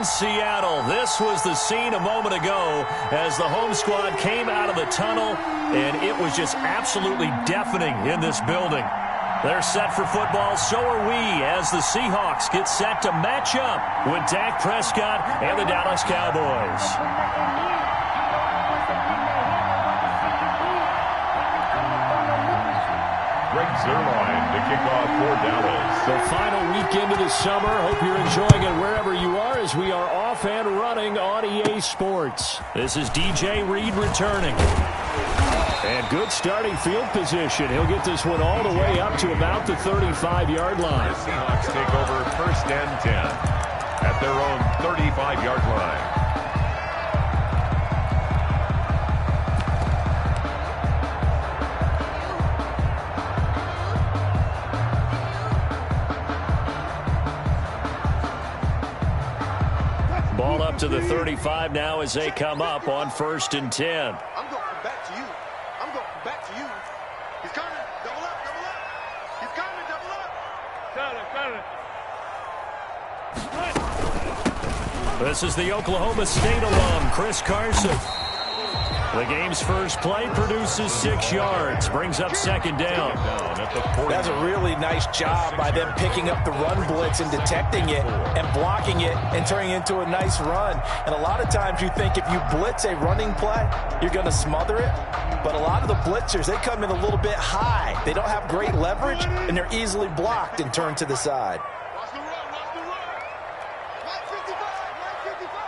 Seattle. This was the scene a moment ago as the home squad came out of the tunnel, and it was just absolutely deafening in this building. They're set for football, so are we, as the Seahawks get set to match up with Dak Prescott and the Dallas Cowboys. Zerline to kick off for Dallas. The final weekend of the summer. Hope you're enjoying it wherever you are as we are off and running on EA Sports. This is DJ Reed returning. And good starting field position. He'll get this one all the way up to about the 35-yard line. The Seahawks take over first and 10 at their own 35-yard line. Ball up to the 35 now as they come up on first and 10. I'm going back to you. I'm going back to you. He's coming. Double up, double up. He's coming, double up. This is the Oklahoma State alum, Chris Carson. The game's first play produces 6 yards, brings up second down. That's a really nice job by them picking up the run blitz and detecting it and blocking it and turning it into a nice run. And a lot of times you think if you blitz a running play, you're going to smother it. But a lot of the blitzers, they come in a little bit high. They don't have great leverage, and they're easily blocked and turned to the side. Watch the run, watch the run. 155, 155.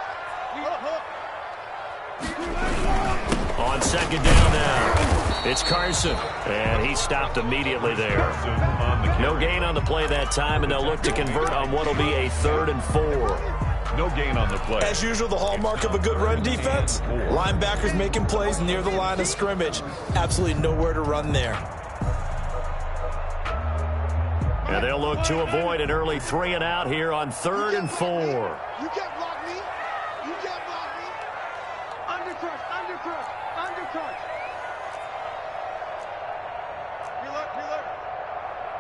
On second down now, it's Carson, and he stopped immediately there. No gain on the play that time, and they'll look to convert on what will be a 3rd and 4. No gain on the play. As usual, the hallmark of a good run defense, linebackers making plays near the line of scrimmage. Absolutely nowhere to run there. And they'll look to avoid an early 3 and out here on 3rd and 4. You can't block me. You can't block me. Undercrush, undercrush, undercrush. Reload, reload.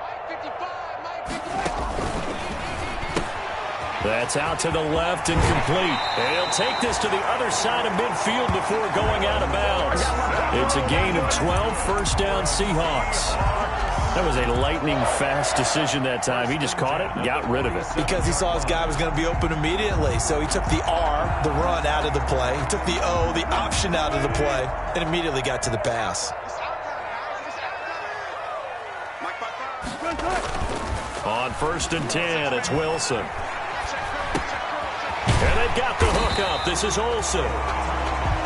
Mike 55, Mike 55. That's out to the left and complete. And he'll take this to the other side of midfield before going out of bounds. It's a gain of 12, first down Seahawks. That was a lightning-fast decision that time. He just caught it and got rid of it. Because he saw his guy was going to be open immediately. So he took the R, the run, out of the play. He took the O, the option, out of the play, and immediately got to the pass. On first and 10, it's Wilson. And they've got the hook up. This is Olsen.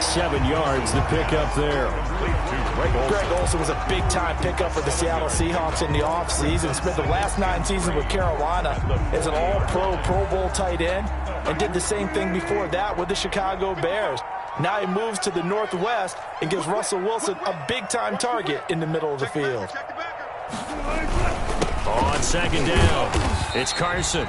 7 yards, the pickup there. Greg Olsen was a big-time pickup for the Seattle Seahawks in the offseason. Spent the last 9 seasons with Carolina as an all-pro, Pro Bowl tight end, and did the same thing before that with the Chicago Bears. Now he moves to the Northwest and gives Russell Wilson a big-time target in the middle of the field. On second down, it's Carson.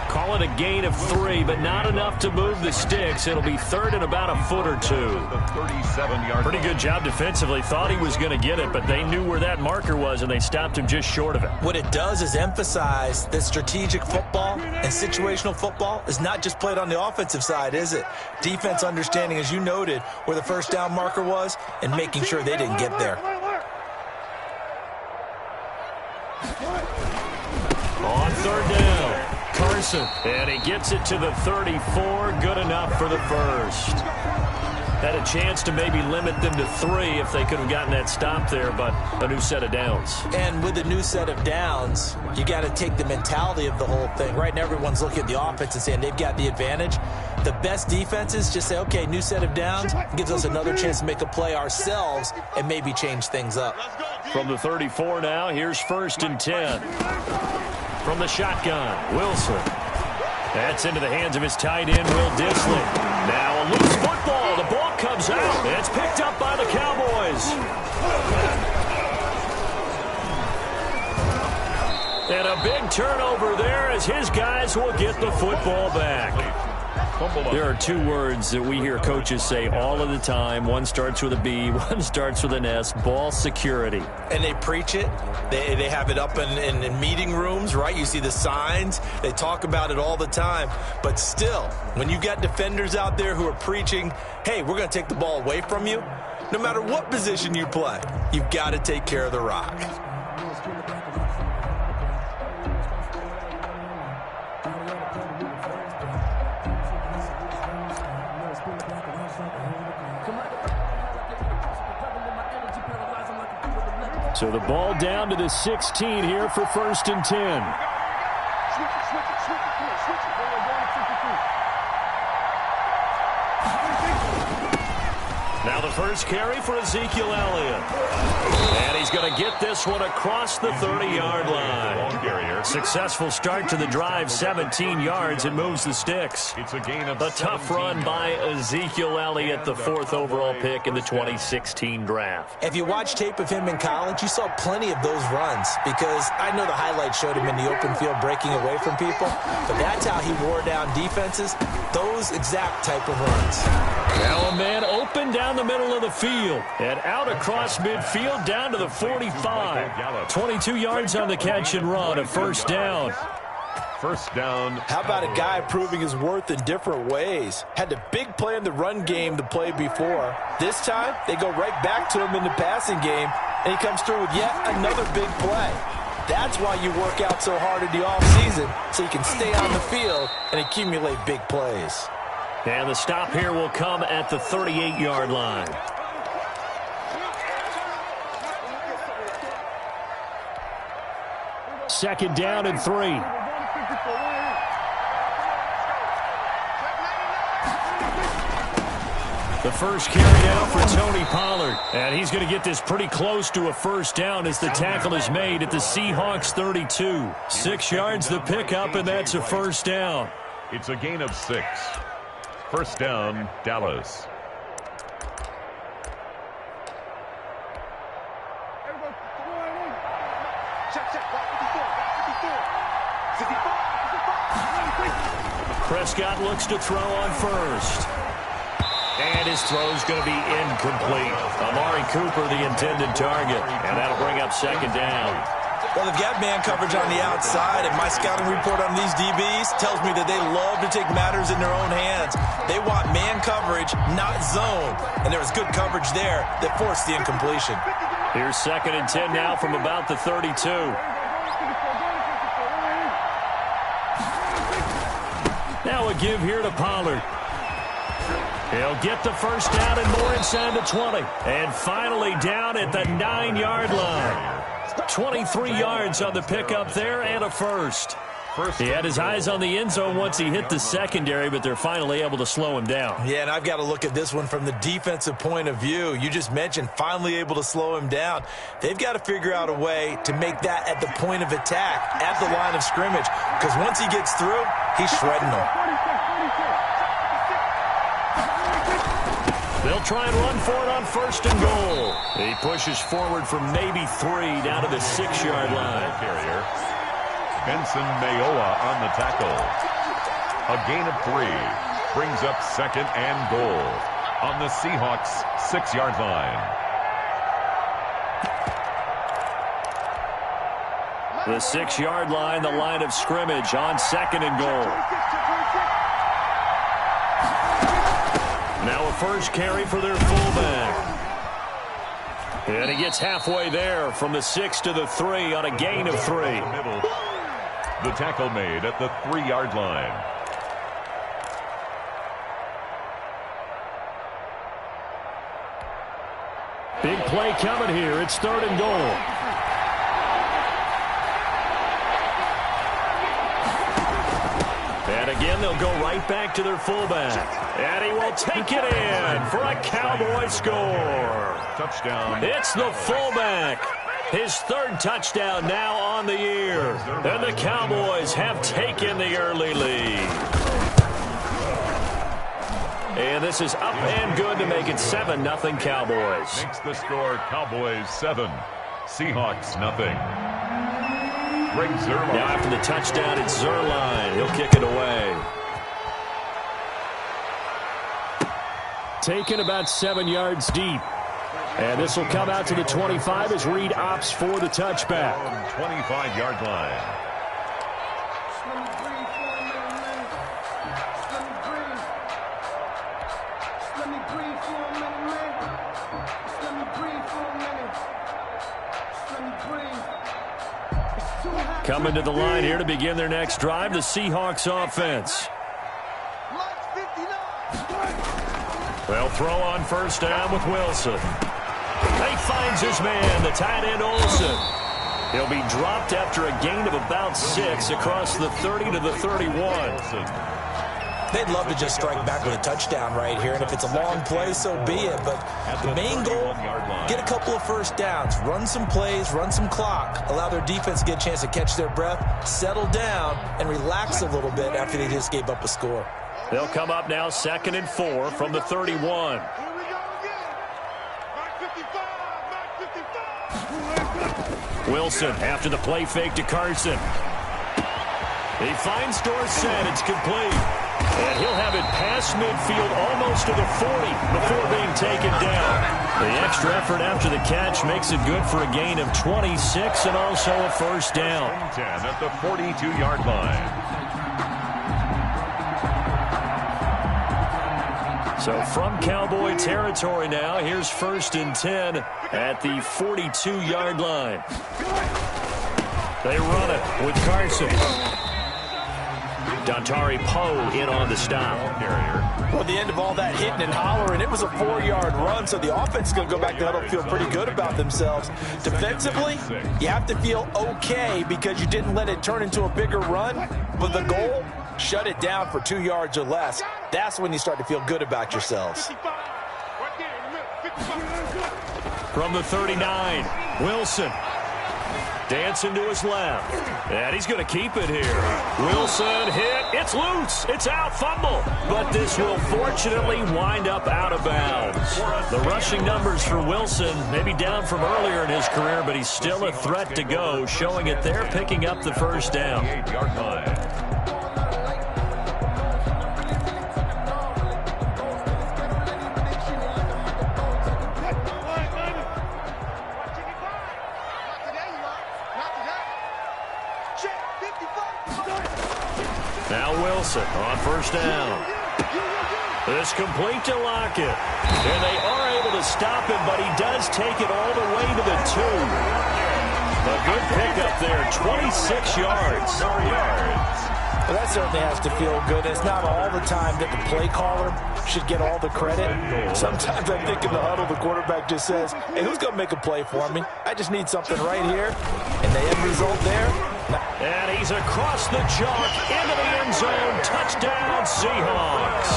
Call it a gain of 3, but not enough to move the sticks. It'll be 3rd and about a foot or 2. 37-yard. Pretty good job defensively. Thought he was going to get it, but they knew where that marker was, and they stopped him just short of it. What it does is emphasize that strategic football and situational football is not just played on the offensive side, is it? Defense understanding, as you noted, where the first down marker was and making sure they didn't get there. On third down, Carson, and he gets it to the 34, good enough for the first. Had a chance to maybe limit them to 3 if they could have gotten that stop there, but a new set of downs. And with a new set of downs, you got to take the mentality of the whole thing. Right now, everyone's looking at the offense and saying they've got the advantage. The best defenses just say, okay, new set of downs, gives us another chance to make a play ourselves and maybe change things up. From the 34 now, here's first and 10. From the shotgun, Wilson. That's into the hands of his tight end, Will Dissly. Now a loose football. The ball comes out. It's picked up by the Cowboys. And a big turnover there as his guys will get the football back. There are two words that we hear coaches say all of the time. One starts with a B, one starts with an S, ball security. And they preach it. They have it up in meeting rooms, right? You see the signs. They talk about it all the time. But still, when you've got defenders out there who are preaching, hey, we're going to take the ball away from you, no matter what position you play, you've got to take care of the rock. So the ball down to the 16 here for 1st and 10. Now the first carry for Ezekiel Elliott. And he's going to get this one across the 30-yard line. Successful start to the drive, 17 yards, and moves the sticks. It's a gain of a tough run by Ezekiel Elliott, the 4th overall pick in the 2016 draft. If you watch tape of him in college, you saw plenty of those runs because I know the highlights showed him in the open field breaking away from people, but that's how he wore down defenses, those exact type of runs. Now a man open down the middle of the field and out across midfield down to the 45. 22 yards on the catch and run, a first down. First down. How about a guy proving his worth in different ways? Had the big play in the run game to play before. This time, they go right back to him in the passing game, and he comes through with yet another big play. That's why you work out so hard in the offseason, so you can stay on the field and accumulate big plays. And the stop here will come at the 38-yard line. Second down and 3. The first carry down for Tony Pollard. And he's going to get this pretty close to a first down as the tackle is made at the Seahawks 32. 6 yards the pickup, and that's a first down. It's a gain of 6. First down, Dallas. Prescott looks to throw on first. And his throw is going to be incomplete. Amari Cooper, the intended target. And that'll bring up second down. Well, they've got man coverage on the outside, and my scouting report on these DBs tells me that they love to take matters in their own hands. They want man coverage, not zone. And there was good coverage there that forced the incompletion. Here's 2nd and 10 now from about the 32. Now a give here to Pollard. He'll get the first down and more inside the 20. And finally down at the 9-yard line. 23 yards on the pickup there and a first. He had his eyes on the end zone once he hit the secondary, but they're finally able to slow him down. Yeah, and I've got to look at this one from the defensive point of view. You just mentioned finally able to slow him down. They've got to figure out a way to make that at the point of attack, at the line of scrimmage, because once he gets through, he's shredding them. They'll try and run for it on 1st and goal. He pushes forward from maybe 3 down to the 6-yard line. Carrier. Benson Mayowa on the tackle. A gain of 3 brings up 2nd and goal on the Seahawks 6-yard line. The 6-yard line, the line of scrimmage on 2nd and goal. Now a first carry for their fullback. And he gets halfway there from the 6 to the 3 on a gain of 3. The tackle made at the 3-yard line. Big play coming here. It's 3rd and goal. And again, they'll go right back to their fullback. And he will take it in for a Cowboy score. Touchdown. It's the fullback. His 3rd touchdown now on the year. And the Cowboys have taken the early lead. And this is up and good to make it 7-0 Cowboys. Makes the score Cowboys 7, Seahawks 0. Greg Zuerlein. Now after the touchdown, it's Zuerlein. He'll kick it away. taken about 7 yards deep. And this will come out to the 25 as Reed opts for the touchback. 25-yard line. Coming to the line here to begin their next drive, the Seahawks offense. They'll throw on first down with Wilson. He finds his man, the tight end Olsen. He'll be dropped after a gain of about 6 across the 30 to the 31. They'd love to just strike back with a touchdown right here, and if it's a long play, so be it. But the main goal, get a couple of first downs, run some plays, run some clock, allow their defense to get a chance to catch their breath, settle down, and relax a little bit after they just gave up a score. They'll come up now 2nd and 4 from the 31. Wilson after the play fake to Carson. He finds Dorsett. It's complete. And he'll have it past midfield almost to the 40 before being taken down. The extra effort after the catch makes it good for a gain of 26 and also a first down. 10 at the 42-yard line. So from Cowboy territory now, here's 1st and 10 at the 42-yard line. They run it with Carson. Dontari Poe in on the stop. Well, the end of all that hitting and hollering, it was a 4-yard run, so the offense is going to go back to huddle and feel pretty good about themselves. Defensively, you have to feel okay because you didn't let it turn into a bigger run, but the goal, shut it down for 2 yards or less. That's when you start to feel good about yourselves. From the 39, Wilson. Dancing to his left. And he's going to keep it here. Wilson hit. It's loose. It's out. Fumble. But this will fortunately wind up out of bounds. The rushing numbers for Wilson maybe down from earlier in his career, but he's still a threat to go, showing it there, picking up the first down. 8-yard line. Now Wilson on first down. It's complete to Lockett. And they are able to stop him, but he does take it all the way to the 2. A good pickup there, 26 yards. Well, that certainly has to feel good. It's not all the time that the play caller should get all the credit. Sometimes I think in the huddle, the quarterback just says, hey, who's going to make a play for me? I just need something right here. And the end result there. And he's across the chalk into the end zone. Touchdown, Seahawks.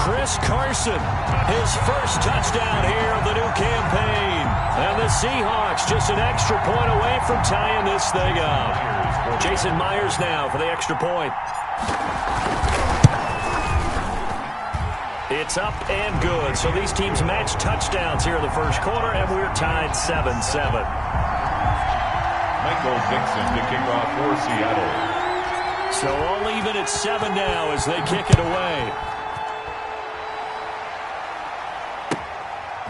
Chris Carson, his first touchdown here of the new campaign. And the Seahawks just an extra point away from tying this thing up. Jason Myers now for the extra point. It's up and good. So these teams match touchdowns here in the first quarter, and we're tied 7-7. Michael Dixon to kick off for Seattle. So all even at 7 now as they kick it away.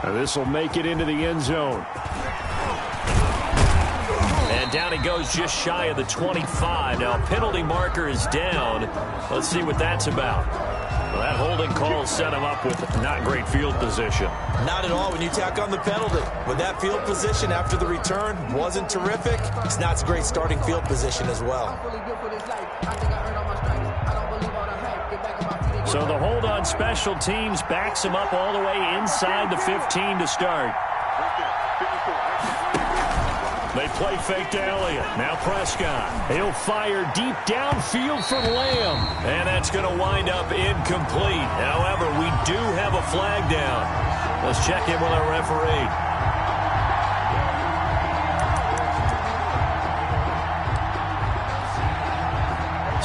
Now this will make it into the end zone. And down he goes just shy of the 25. Now penalty marker is down. Let's see what that's about. Well, that holding call set him up with not great field position. Not at all when you tack on the penalty. With that field position after the return wasn't terrific, it's not a great starting field position as well. So the hold on special teams backs him up all the way inside the 15 to start. They play fake to Elliott. Now Prescott. He'll fire deep downfield for Lamb. And that's going to wind up incomplete. However, we do have a flag down. Let's check in with our referee.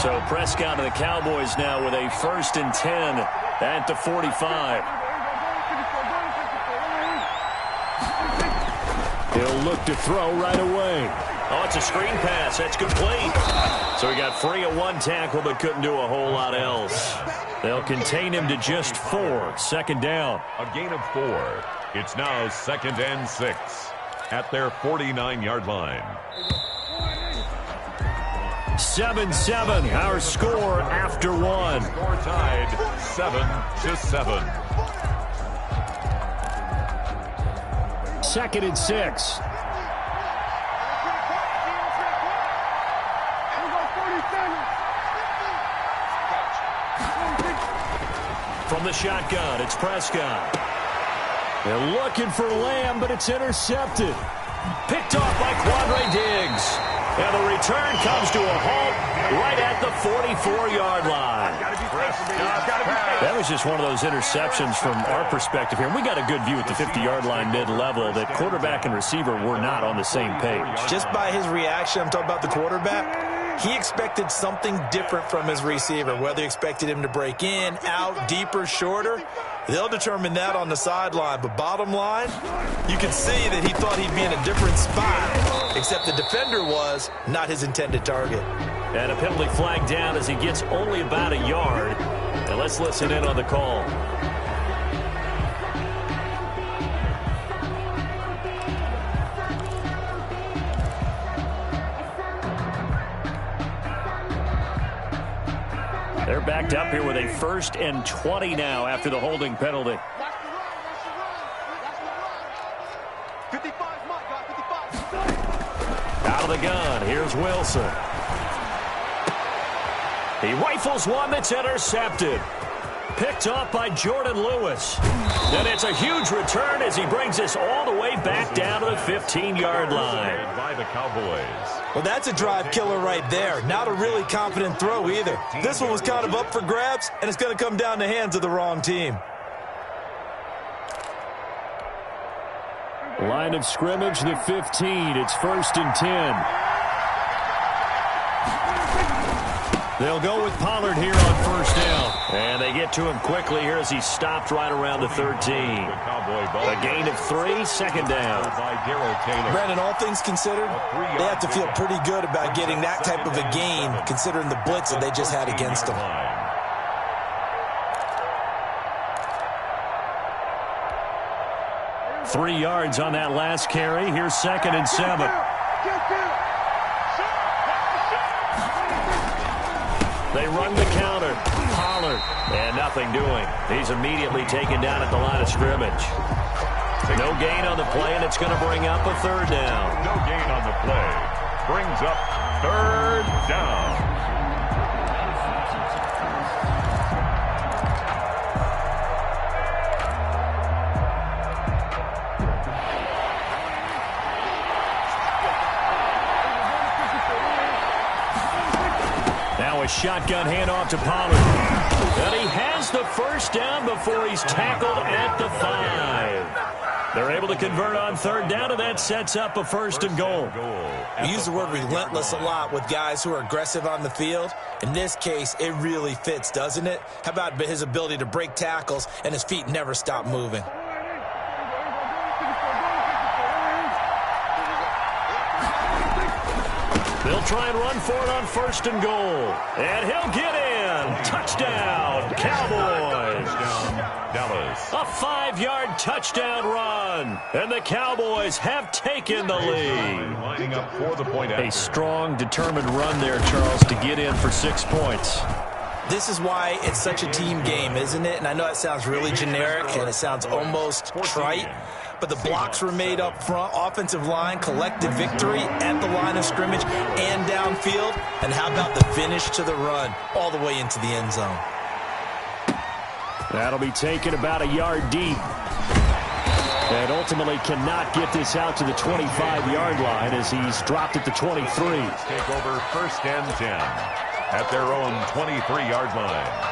So Prescott and the Cowboys now with a 1st and 10 at the 45. He'll look to throw right away. Oh, it's a screen pass. That's complete. So he got free of one tackle but couldn't do a whole lot else. They'll contain him to just 4. Second down. A gain of 4. It's now 2nd and 6 at their 49-yard line. 7-7, our score after 1. Score tied 7-7. 2nd and 6. From the shotgun, it's Prescott. They're looking for Lamb, but it's intercepted. Picked off by Quandre Diggs. And the return comes to a halt right at the 44-yard line. That was just one of those interceptions from our perspective here. And we got a good view at the 50-yard line mid-level that quarterback and receiver were not on the same page. Just by his reaction, I'm talking about the quarterback, he expected something different from his receiver, whether he expected him to break in, out, deeper, shorter. They'll determine that on the sideline. But bottom line, you can see that he thought he'd be in a different spot, except the defender was not his intended target. And a penalty flag down as he gets only about a yard. And let's listen in on the call. They're backed up here with a 1st and 20 now after the holding penalty. 55, Mike, 55. Out of the gun, here's Wilson. He rifles one that's intercepted. Picked off by Jordan Lewis. And it's a huge return as he brings us all the way back down to the 15-yard line. By the Cowboys. Well, that's a drive killer right there. Not a really confident throw either. This one was kind of up for grabs, and it's going to come down the hands of the wrong team. Line of scrimmage, the 15. It's 1st and 10. They'll go with Pollard here on 1st down. And they get to him quickly here as he stopped right around the 13. A gain of 3, 2nd down. Brandon, all things considered, they have to feel pretty good about getting that type of a gain, considering the blitz that they just had against them. 3 yards on that last carry. Here's 2nd and 7. They run the counter. Pollard. And nothing doing. He's immediately taken down at the line of scrimmage. No gain on the play, and it's going to bring up a 3rd down. No gain on the play. Brings up 3rd down. A shotgun handoff to Pollard. And he has the 1st down before he's tackled at the 5. They're able to convert on 3rd down, and that sets up a 1st and goal. We use the word relentless a lot with guys who are aggressive on the field. In this case, it really fits, doesn't it? How about his ability to break tackles and his feet never stop moving? They'll try and run for it on 1st and goal. And he'll get in. Touchdown, Cowboys. Dallas. A 5-yard touchdown run. And the Cowboys have taken the lead. Lining up for the point after. A strong, determined run there, Charles, to get in for 6 points. This is why it's such a team game, isn't it? And I know it sounds really generic and it sounds almost trite, but the blocks were made up front. Offensive line collected victory at the line of scrimmage and downfield. And how about the finish to the run all the way into the end zone? That'll be taken about a yard deep. And ultimately cannot get this out to the 25-yard line as he's dropped at the 23. Take over 1st and 10 at their own 23-yard line.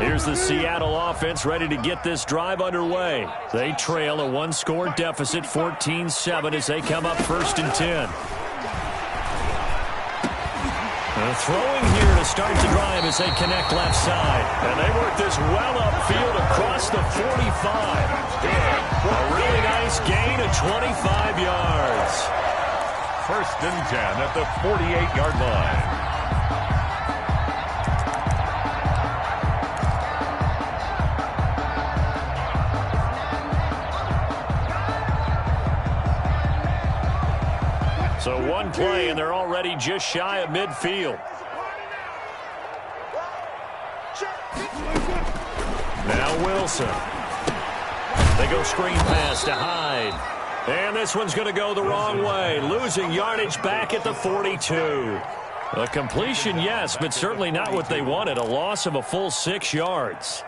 Here's the Seattle offense ready to get this drive underway. They trail a one-score deficit, 14-7, as they come up 1st and 10. Throwing here to start the drive as they connect left side. And they work this well upfield across the 45. A really nice gain of 25 yards. 1st and 10 at the 48-yard line. So one play, and they're already just shy of midfield. Now Wilson. They go screen pass to Hyde. And this one's going to go the wrong way, losing yardage back at the 42. A completion, yes, but certainly not what they wanted. A loss of a full 6 yards.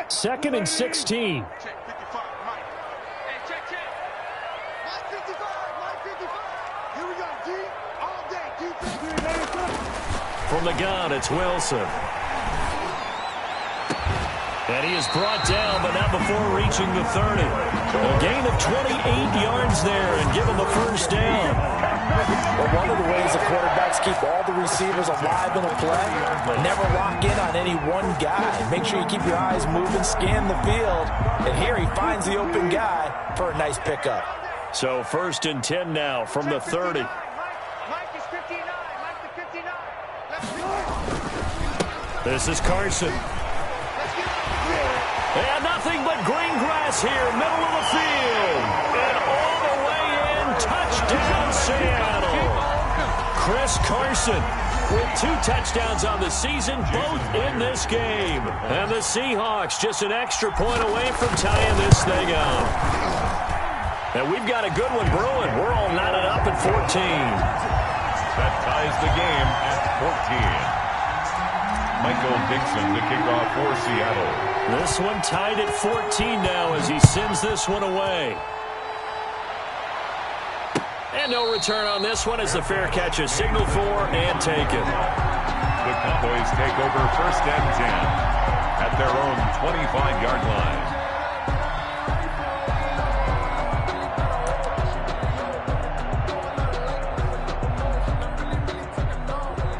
Second and 16. From the gun, it's Wilson. And he is brought down, but not before reaching the 30. A gain of 28 yards there and give him a 1st down. Well, one of the ways the quarterbacks keep all the receivers alive in a play, never lock in on any one guy. Make sure you keep your eyes moving, scan the field. And here he finds the open guy for a nice pickup. So 1st and 10 now from the 30. This is Carson. And nothing but green grass here, middle of the field. And all the way in, touchdown Seattle. Chris Carson with 2 touchdowns on the season, both in this game. And the Seahawks just an extra point away from tying this thing up. And we've got a good one brewing. We're all knotted up at 14. That ties the game at 14. Michael Dixon to kick off for Seattle. This one tied at 14 now as he sends this one away. And no return on this one as the fair catch is signaled for and taken. The Cowboys take over 1st and 10 at their own 25-yard line.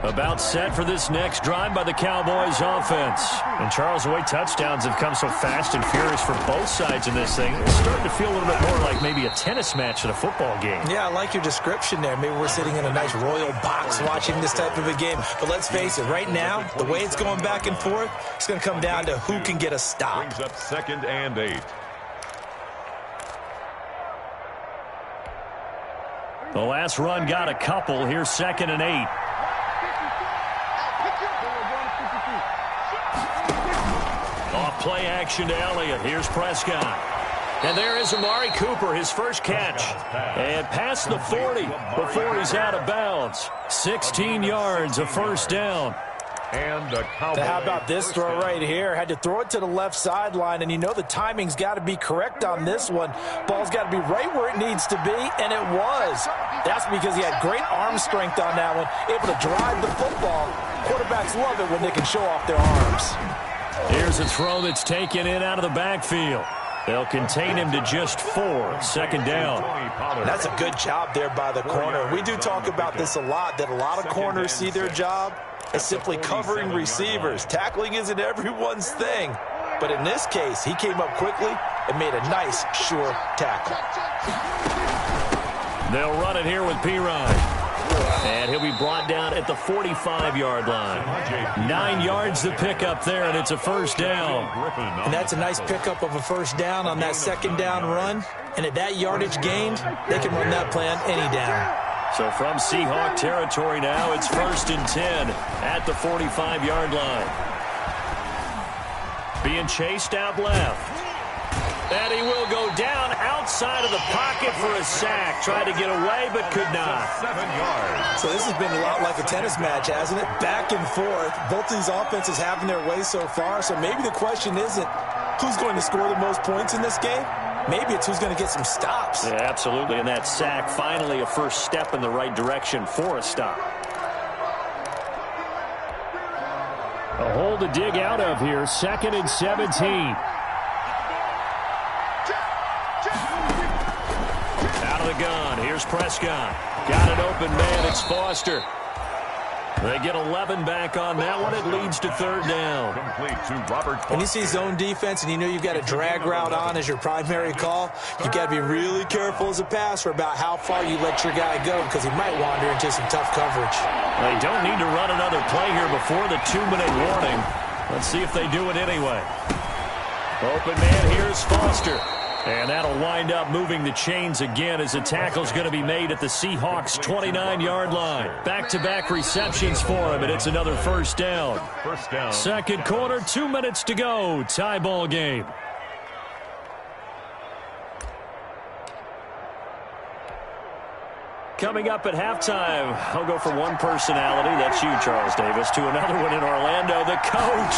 About set for this next drive by the Cowboys offense. And Charles, the way touchdowns have come so fast and furious for both sides in this thing, it's starting to feel a little bit more like maybe a tennis match at a football game. Yeah, I like your description there. Maybe we're sitting in a nice royal box watching this type of a game. But let's face it, right now, the way it's going back and forth, it's going to come down to who can get a stop. Brings up 2nd and 8. The last run got a couple. Here's 2nd and 8. Off play action to Elliott. Here's Prescott. And there is Amari Cooper, his first catch. And past the 40 before he's out of bounds. 16 yards, a 1st down. And the Cowboys. How about this throw right here? Had to throw it to the left sideline, and you know the timing's got to be correct on this one. Ball's got to be right where it needs to be, and it was. That's because he had great arm strength on that one, able to drive the football. Quarterbacks love it when they can show off their arms. Here's a throw that's taken in out of the backfield. They'll contain him to just 4. 2nd down. That's a good job there by the corner. We do talk about this a lot, that a lot of corners see their job as simply covering receivers. Tackling isn't everyone's thing. But in this case, he came up quickly and made a nice, sure tackle. They'll run it here with P-Ryan. And he'll be brought down at the 45-yard line. 9 yards to pick up there, and it's a 1st down. And that's a nice pickup of a 1st down on that 2nd down run. And at that yardage gained, they can run that play on any down. So from Seahawk territory now, it's 1st and 10 at the 45-yard line. Being chased out left. And he will go down outside of the pocket for a sack. Tried to get away, but could not. 7 yards. So this has been a lot like a tennis match, hasn't it? Back and forth. Both these offenses having their way so far. So maybe the question isn't who's going to score the most points in this game. Maybe it's who's going to get some stops. Yeah, absolutely. And that sack, finally a first step in the right direction for a stop. A hole to dig out of here. 2nd and 17. Out of the gun. Here's Prescott. Got an open man. It's Foster. They get 11 back on that one. It leads to 3rd down. Complete to Robert. When you see zone defense and you know you've got a drag route on as your primary call, you've got to be really careful as a passer about how far you let your guy go because he might wander into some tough coverage. They don't need to run another play here before the 2-minute warning. Let's see if they do it anyway. Open man, here's Foster. And that'll wind up moving the chains again as the tackle's going to be made at the Seahawks' 29-yard line. Back-to-back receptions for him, and it's another first down. First down. 2nd quarter, 2 minutes to go. Tie ball game. Coming up at halftime, I'll go from one personality, that's you, Charles Davis, to another one in Orlando, the coach.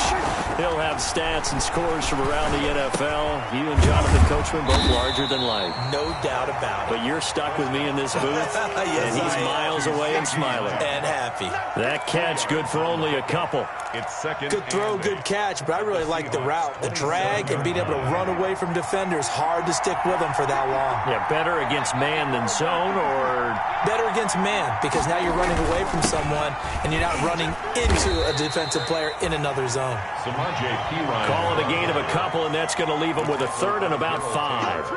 He'll have stats and scores from around the NFL. You and Jonathan Coachman, both larger than life. No doubt about it. But you're stuck with me in this booth, Yes, and he's miles away and smiling. And happy. That catch good for only a couple. It's 2nd. Good throw, good catch, but I really like the route. The drag and being able to run away from defenders. Hard to stick with them for that long. Yeah, better against man than zone, or better against man because now you're running away from someone and you're not running into a defensive player in another zone. Call it a gain of a couple, and that's going to leave them with a 3rd and about 5.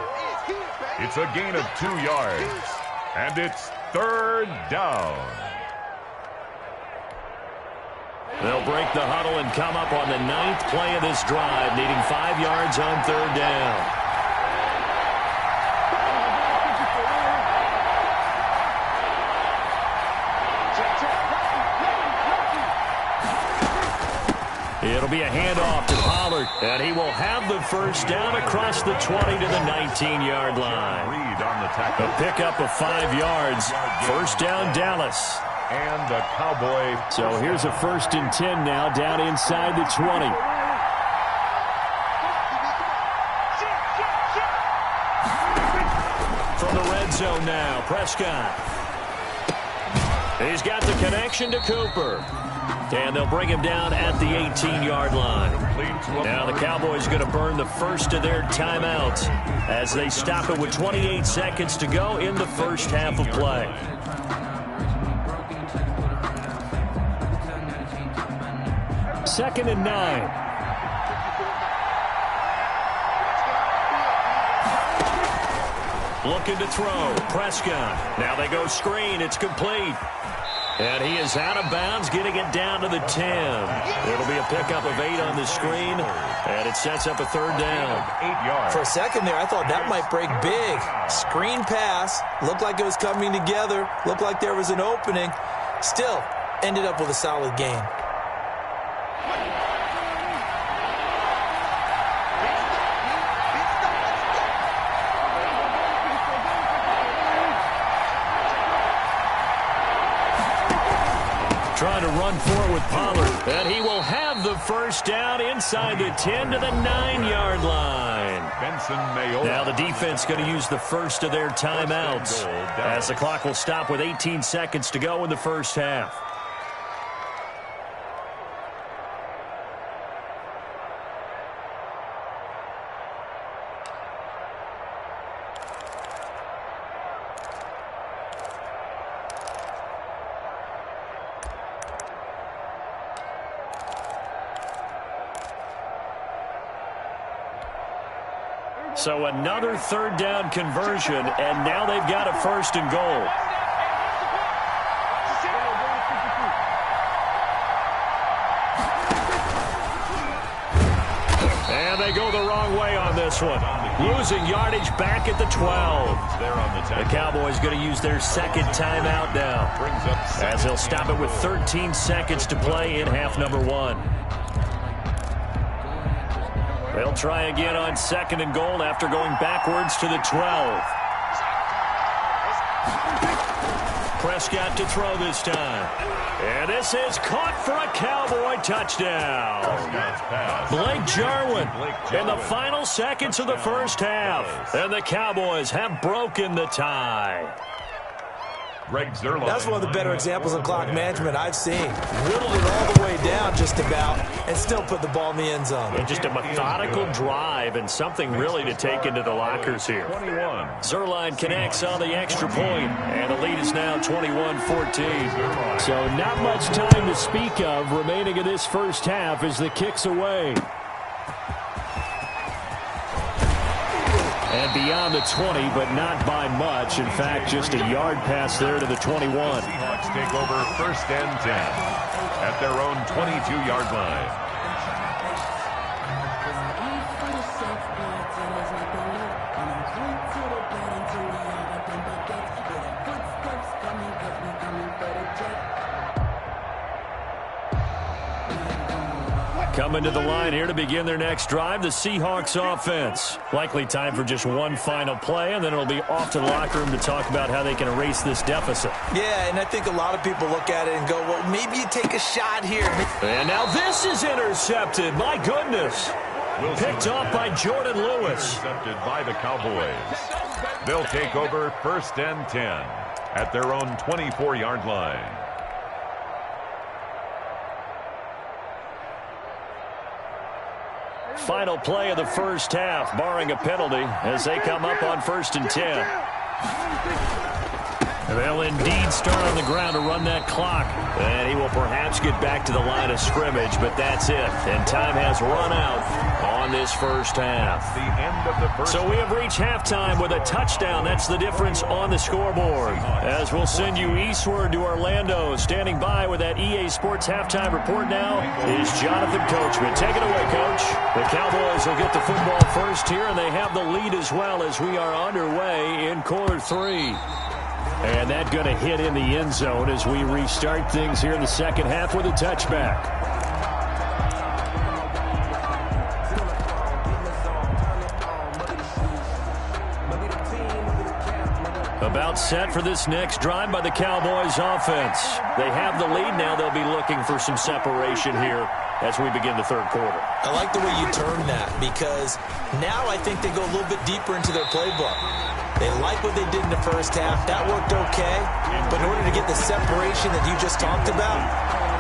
It's a gain of 2 yards, and it's 3rd down. They'll break the huddle and come up on the 9th play of this drive, needing 5 yards on 3rd down. It'll be a handoff to Pollard, and he will have the first down across the 20 to the 19-yard line. Reed on the tackle. A pickup of 5 yards. First down, Dallas. And the Cowboy. So here's a 1st and 10 now, down inside the 20. From the red zone now, Prescott. He's got the connection to Cooper. And they'll bring him down at the 18-yard line. Now the Cowboys going to burn the first of their timeouts as they stop it with 28 seconds to go in the first half of play. Second and 9. Looking to throw. Prescott. Now they go screen. It's complete. And he is out of bounds, getting it down to the 10. It'll be a pickup of 8 on the screen, and it sets up a 3rd down. 8 yards. For a second there, I thought that might break big. Screen pass. Looked like it was coming together. Looked like there was an opening. Still, ended up with a solid gain. Trying to run for it with Pollard. And he will have the first down inside the 10 to the 9-yard line. Now the defense going to use the first of their timeouts as the clock will stop with 18 seconds to go in the first half. So another 3rd down conversion, and now they've got a 1st and goal. And they go the wrong way on this one. Losing yardage back at the 12. The Cowboys going to use their 2nd timeout now, as they'll stop it with 13 seconds to play in half number 1. They'll try again on 2nd and goal after going backwards to the 12. Prescott to throw this time. And this is caught for a Cowboy touchdown. Blake Jarwin in the final seconds of the first half. And the Cowboys have broken the tie. That's one of the better examples of clock management I've seen. Whittled it all the way down just about and still put the ball in the end zone. And just a methodical drive and something really to take into the lockers here. Zerline connects on the extra point, and the lead is now 21-14. So not much time to speak of remaining in this first half as the kick's away. And beyond the 20, but not by much. In fact, just a yard pass there to the 21. Seahawks take over 1st and 10 at their own 22-yard line. Coming to the line here to begin their next drive, the Seahawks offense. Likely time for just one final play, and then it'll be off to the locker room to talk about how they can erase this deficit. Yeah, and I think a lot of people look at it and go, well, maybe you take a shot here. And now this is intercepted. My goodness. Picked off by Jordan Lewis. Intercepted by the Cowboys. They'll take over 1st and 10 at their own 24-yard line. Final play of the first half, barring a penalty, as they come up on 1st and 10. They'll indeed start on the ground to run that clock. And he will perhaps get back to the line of scrimmage, but that's it. And time has run out on this first half. The end of the first. So we have reached halftime with a touchdown. That's the difference on the scoreboard. As we'll send you eastward to Orlando. Standing by with that EA Sports halftime report now is Jonathan Coachman. Take it away, Coach. The Cowboys will get the football first here, and they have the lead as well as we are underway in quarter 3. And that going to hit in the end zone as we restart things here in the second half with a touchback. About set for this next drive by the Cowboys offense. They have the lead now. They'll be looking for some separation here as we begin the third quarter. I like the way you term that, because now I think they go a little bit deeper into their playbook. They like what they did in the first half. That worked okay. But in order to get the separation that you just talked about,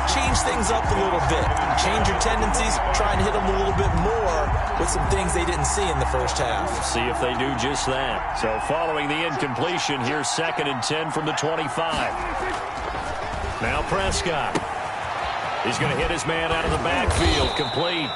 change things up a little bit. Change your tendencies. Try and hit them a little bit more with some things they didn't see in the first half. See if they do just that. So following the incompletion, here's 2nd and 10 from the 25. Now Prescott. He's going to hit his man out of the backfield. Complete.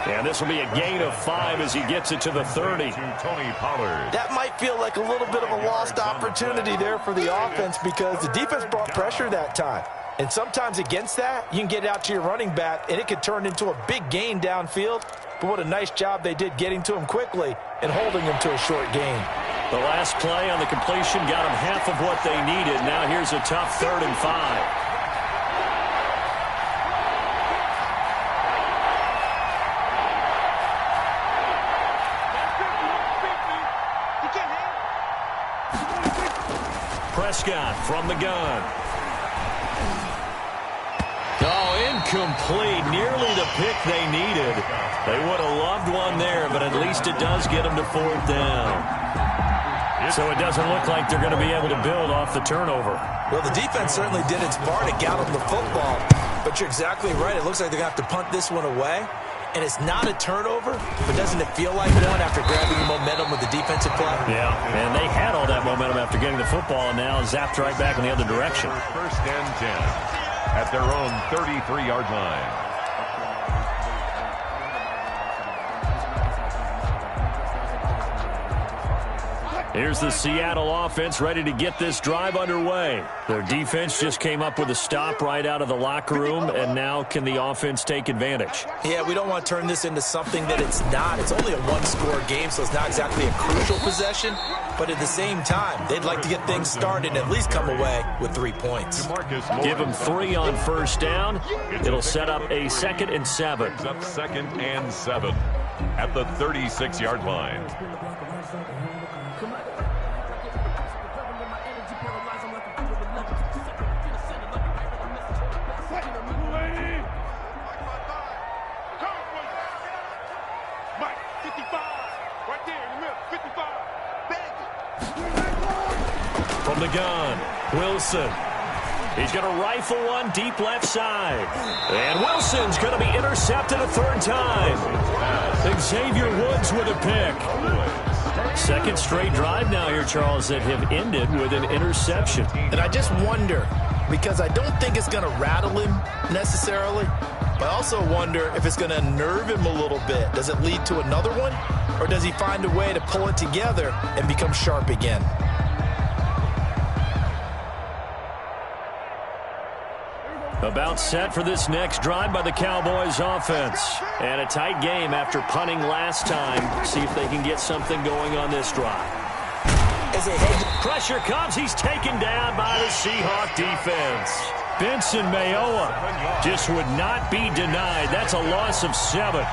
And this will be a gain of 5 as he gets it to the 30. Tony Pollard. That might feel like a little bit of a lost opportunity there for the offense, because the defense brought pressure that time. And sometimes against that, you can get it out to your running back, and it could turn into a big gain downfield. But what a nice job they did getting to him quickly and holding him to a short gain. The last play on the completion got them half of what they needed. Now here's a tough 3rd and 5. Prescott from the gun. Oh, incomplete. Nearly the pick they needed. They would have loved one there, but at least it does get them to 4th down. So it doesn't look like they're going to be able to build off the turnover. Well, the defense certainly did its part to gallop the football, but you're exactly right. It looks like they're going to have to punt this one away. And it's not a turnover, but doesn't it feel like one after grabbing the momentum with the defensive play? Yeah, and they had all that momentum after getting the football, and now zapped right back in the other direction. 1st and 10 at their own 33-yard line. Here's the Seattle offense ready to get this drive underway. Their defense just came up with a stop right out of the locker room, and now can the offense take advantage? Yeah, we don't want to turn this into something that it's not. It's only a one-score game, so it's not exactly a crucial possession. But at the same time, they'd like to get things started and at least come away with 3 points. Give them 3 on 1st down. It'll set up a 2nd and 7. Up 2nd and 7 at the 36-yard line. gun. Wilson. He's going to rifle one deep left side. And Wilson's going to be intercepted a third time. Xavier Woods with a pick. Second straight drive now here, Charles, that have ended with an interception. And I just wonder, because I don't think it's going to rattle him necessarily, but I also wonder if it's going to unnerve him a little bit. Does it lead to another one? Or does he find a way to pull it together and become sharp again? About set for this next drive by the Cowboys offense. And a tight game after punting last time. See if they can get something going on this drive. As a head pressure comes. He's taken down by the Seahawk defense. Benson Mayowa just would not be denied. That's a loss of 7.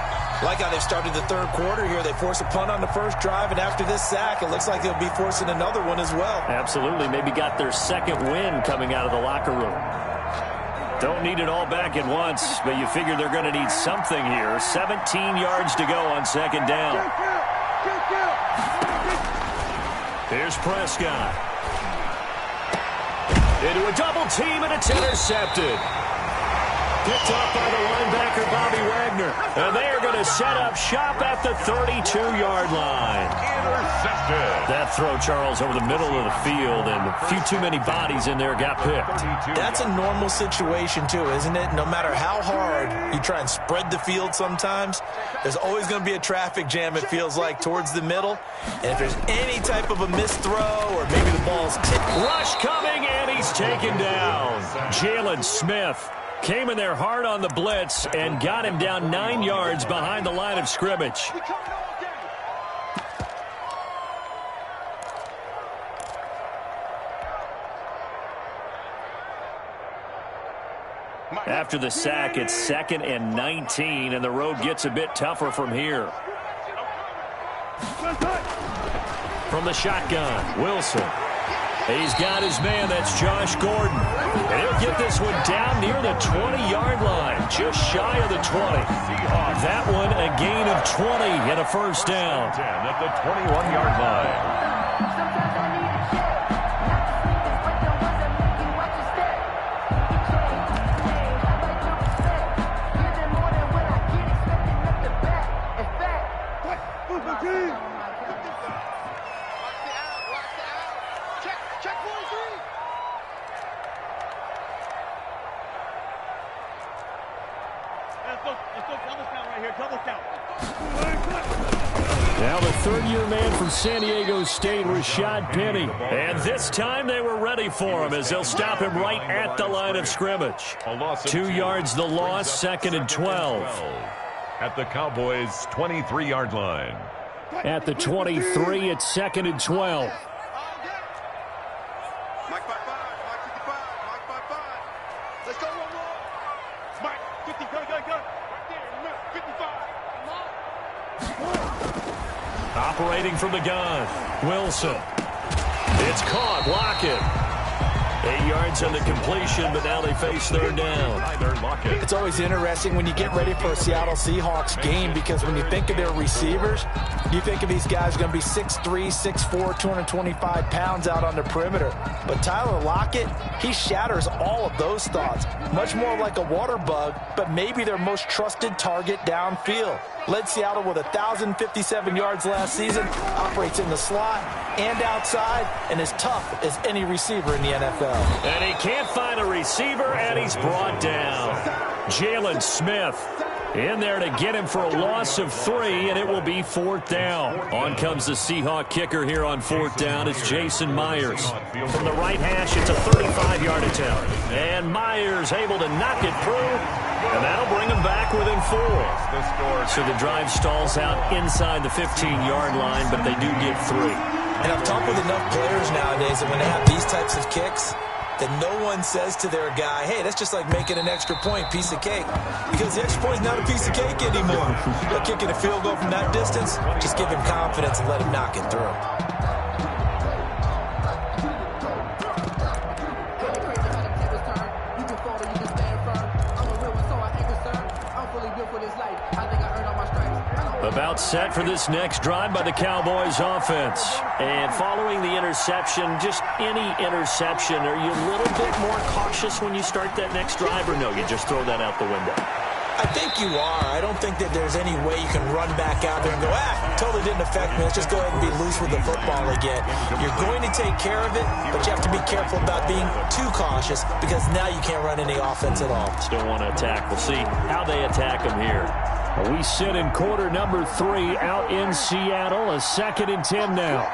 Like how they've started the third quarter here. They force a punt on the first drive, and after this sack, it looks like they'll be forcing another one as well. Absolutely. Maybe got their second win coming out of the locker room. Don't need it all back at once, but you figure they're going to need something here. 17 yards to go on second down. Here's Prescott. Into a double team, and it's intercepted. Picked up by the linebacker, Bobby Wagner. And they are going to set up shop at the 32-yard line. Intercepted. That throw, Charles, over the middle of the field, and a few too many bodies in there got picked. That's a normal situation, too, isn't it? No matter how hard you try and spread the field sometimes, there's always going to be a traffic jam, it feels like, towards the middle. And if there's any type of a missed throw or maybe the ball's tipped. Rush coming, and he's taken down. Jalen Smith came in there hard on the blitz and got him down 9 yards behind the line of scrimmage. After the sack, it's 2nd and 19, and the road gets a bit tougher from here. From the shotgun, Wilson. He's got his man. That's Josh Gordon. And he'll get this one down near the 20-yard line, just shy of the 20. That one a gain of 20 and a first down. At the 21-yard line. Now the third-year man from San Diego State, Rashad Penny. And this time they were ready for him as they'll stop him right at the line of scrimmage. 2 yards the loss, 2nd and 12. At the Cowboys' 23-yard line. At the 23, it's 2nd and 12. Mike 5-5, Mike 55, Mike 5-5. Let's go one more. Mike 50, go. Right there, 55. Operating from the gun, Wilson. It's caught, Lockett. 8 yards on the completion, but now they face third down. It's always interesting when you get ready for a Seattle Seahawks game because when you think of their receivers, you think of these guys going to be 6'3", 6'4", 225 pounds out on the perimeter. But Tyler Lockett, he shatters all of those thoughts. Much more like a water bug, but maybe their most trusted target downfield. Led Seattle with 1,057 yards last season, operates in the slot and outside, and is tough as any receiver in the NFL. And he can't find a receiver, and he's brought down. Jalen Smith in there to get him for a loss of 3, and it will be 4th down. On comes the Seahawk kicker here on 4th down. It's Jason Myers. From the right hash, it's a 35-yard attempt. And Myers able to knock it through, and that'll bring him back within 4. So the drive stalls out inside the 15-yard line, but they do get 3. And I've talked with enough players nowadays that when they have these types of kicks, that no one says to their guy, hey, that's just like making an extra point, piece of cake. Because the extra point's not a piece of cake anymore. But kicking a field goal from that distance, just give him confidence and let him knock it through. About set for this next drive by the Cowboys offense. And following the interception, just any interception, are you a little bit more cautious when you start that next drive, or no, you just throw that out the window? I think you are. I don't think that there's any way you can run back out there and go, totally didn't affect me. Let's just go ahead and be loose with the football again. You're going to take care of it, but you have to be careful about being too cautious because now you can't run any offense at all. Still want to attack. We'll see how they attack them here. We sit in quarter number 3 out in Seattle. A 2nd and 10 now.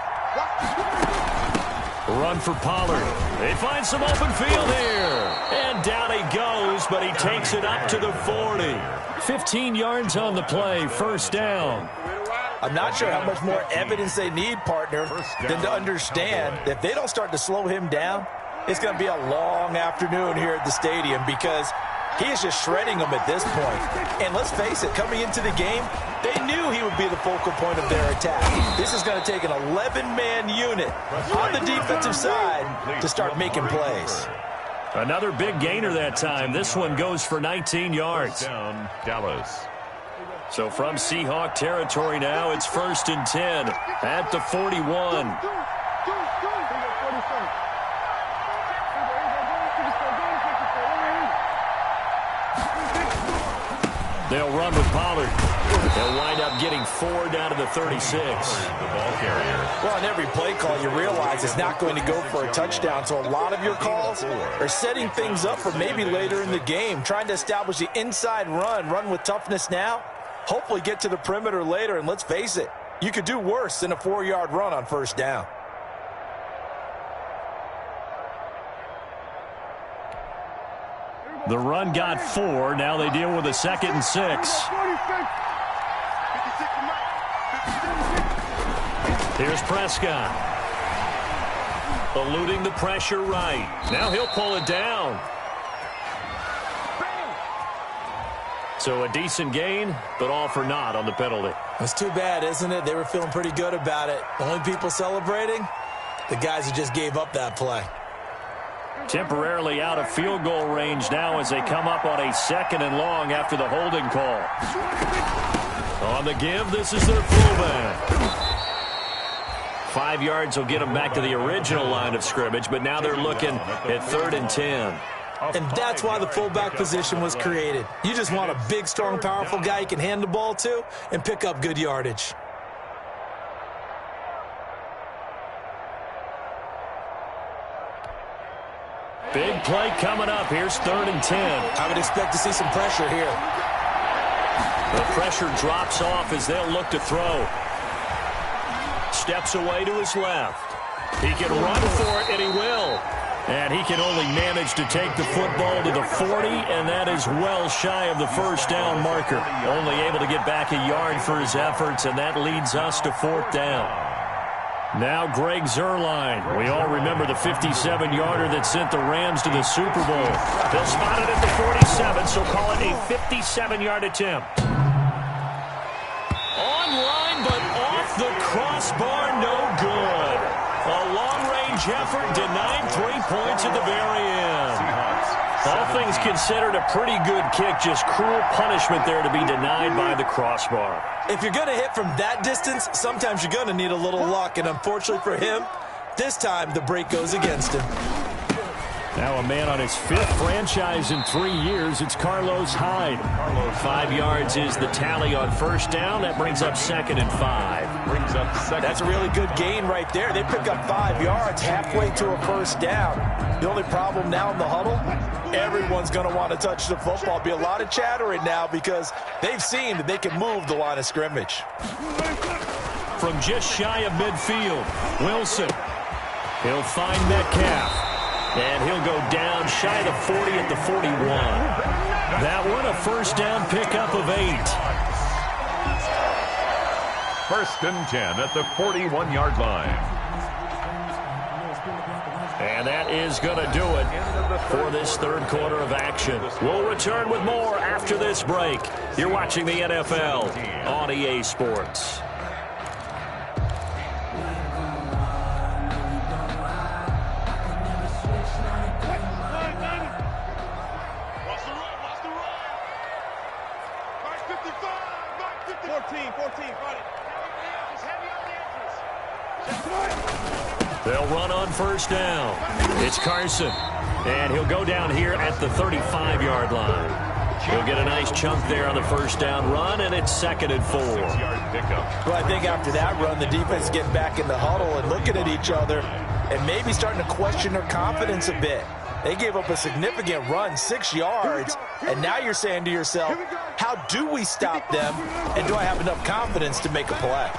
Run for Pollard. They find some open field here. And down he goes, but he takes it up to the 40. 15 yards on the play, 1st down. I'm not sure how much more evidence they need, partner, than to understand that if they don't start to slow him down, it's going to be a long afternoon here at the stadium because he is just shredding them at this point. And let's face it, coming into the game, they knew he would be the focal point of their attack. This is going to take an 11-man unit on the defensive side to start making plays. Another big gainer that time. This one goes for 19 yards. Down, Dallas. So from Seahawk territory now, it's 1st and 10 at the 41. They'll run with Pollard. They'll wind up getting 4 down to the 36. The ball carrier. Well, on every play call, you realize it's not going to go for a touchdown. So a lot of your calls are setting things up for maybe later in the game, trying to establish the inside run with toughness now, hopefully get to the perimeter later. And let's face it, you could do worse than a 4-yard run on 1st down. The run got 4. Now they deal with a 2nd and 6. Here's Prescott. Eluding the pressure right. Now he'll pull it down. So a decent gain, but all for naught on the penalty. It's too bad, isn't it? They were feeling pretty good about it. The only people celebrating, the guys who just gave up that play. Temporarily out of field goal range now as they come up on a 2nd and long after the holding call. On the give, this is their fullback. 5 yards will get them back to the original line of scrimmage, but now they're looking at 3rd and 10. And that's why the fullback position was created. You just want a big, strong, powerful guy you can hand the ball to and pick up good yardage. Big play coming up. Here's 3rd and 10. I would expect to see some pressure here. The pressure drops off as they'll look to throw. Steps away to his left. He can run for it, and he will. And he can only manage to take the football to the 40, and that is well shy of the 1st down marker. Only able to get back a yard for his efforts, and that leads us to 4th down. Now Greg Zuerlein. We all remember the 57-yarder that sent the Rams to the Super Bowl. They'll spot it at the 47, so call it a 57-yard attempt. Online, but off the crossbar, no good. A long-range effort denied 3 points at the very end. All things considered, a pretty good kick, just cruel punishment there to be denied by the crossbar. If you're going to hit from that distance, sometimes you're going to need a little luck, and unfortunately for him, this time the break goes against him. Now a man on his 5th franchise in 3 years. It's Carlos Hyde. 5 yards is the tally on 1st down. That brings up 2nd and 5. That's a really good gain right there. They pick up 5 yards halfway to a 1st down. The only problem now in the huddle, everyone's going to want to touch the football. Be a lot of chattering now because they've seen that they can move the line of scrimmage. From just shy of midfield, Wilson. He'll find Metcalf. And he'll go down shy of the 40 at the 41. That one a 1st down pickup of 8. 1st and 10 at the 41-yard line. And that is going to do it for this 3rd quarter of action. We'll return with more after this break. You're watching the NFL on EA Sports. They'll run on first down. It's Carson. And he'll go down here at the 35-yard line. He'll get a nice chunk there on the first down run, and it's 2nd and 4. Well, I think after that run, the defense is getting back in the huddle and looking at each other and maybe starting to question their confidence a bit. They gave up a significant run, 6 yards, and now you're saying to yourself, how do we stop them, and do I have enough confidence to make a play?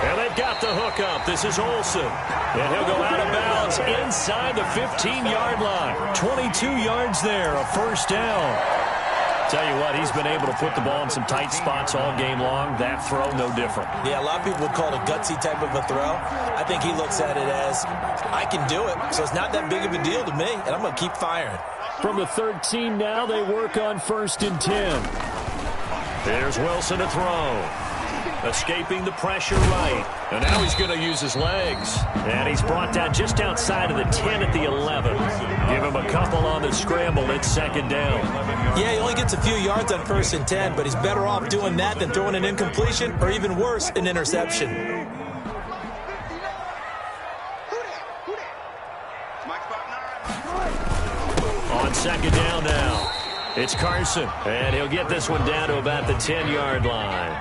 And they've got the hook up. This is Olsen. And he'll go out of bounds inside the 15-yard line. 22 yards there, a first down. Tell you what, he's been able to put the ball in some tight spots all game long. That throw, no different. Yeah, a lot of people would call it a gutsy type of a throw. I think he looks at it as, I can do it, so it's not that big of a deal to me, and I'm going to keep firing. From the 13 now, they work on 1st and 10. There's Wilson to throw. Escaping the pressure right. And now he's going to use his legs. And he's brought down just outside of the 10 at the 11. Give him a couple on the scramble. It's 2nd down. Yeah, he only gets a few yards on 1st and 10, but he's better off doing that than throwing an incompletion or even worse, an interception. On 2nd down now. It's Carson. And he'll get this one down to about the 10-yard line.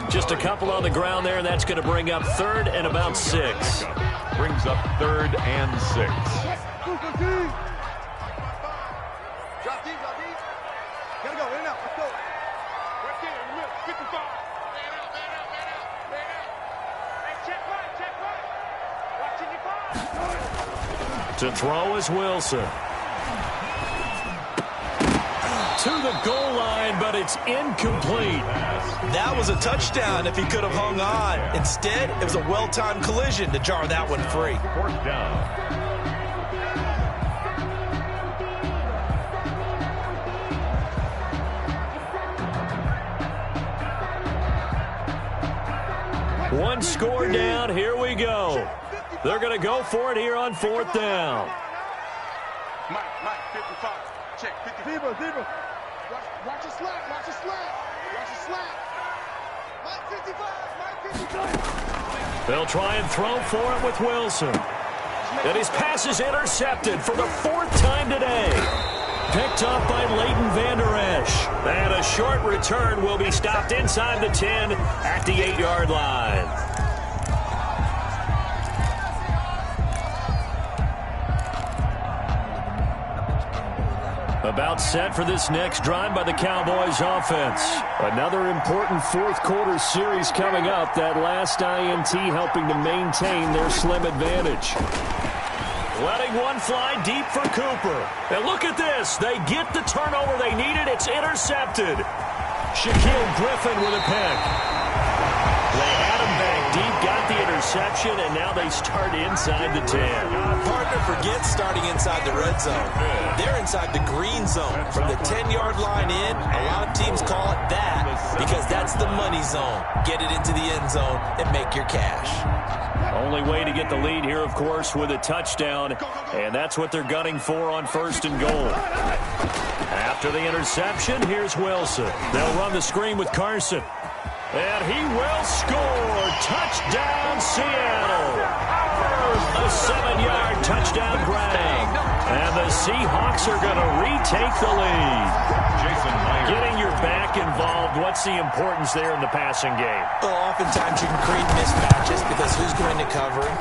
Just a couple on the ground there, and that's going to bring up 3rd and about 6. Brings up 3rd and 6. Drop deep. Gotta go, in and out, let's go. Right there, in the middle, 55. Man out. Hey, check right. Watching your 5. To throw is Wilson. To the goal line, but it's incomplete. That was a touchdown if he could have hung on. Instead, it was a well-timed collision to jar that one free. 4th down. One score down. Here we go. They're going to go for it here on 4th down. Mike, 55. Check, 55. Zebra. Watch your slap. Mike 55. They'll try and throw for it with Wilson. And his pass is intercepted for the 4th time today. Picked up by Leighton Vander Esch. And a short return will be stopped inside the 10 at the 8-yard line. About set for this next drive by the Cowboys offense. Another important 4th quarter series coming up. That last INT helping to maintain their slim advantage. Letting one fly deep for Cooper. And look at this. They get the turnover they needed. It's intercepted. Shaquille Griffin with a pick. They had him back deep, got the interception, and now they start inside the 10. Partner forgets starting inside the red zone. They're inside the green zone. From the 10-yard line in, a lot of teams call it that because that's the money zone. Get it into the end zone and make your cash. Only way to get the lead here, of course, with a touchdown, and that's what they're gunning for on 1st and goal. After the interception, here's Wilson. They'll run the screen with Carson. And he will score. Touchdown, Seattle. A 7-yard touchdown grab. And the Seahawks are going to retake the lead. Getting your back involved, what's the importance there in the passing game? Well, oftentimes you can create mismatches because who's going to cover him,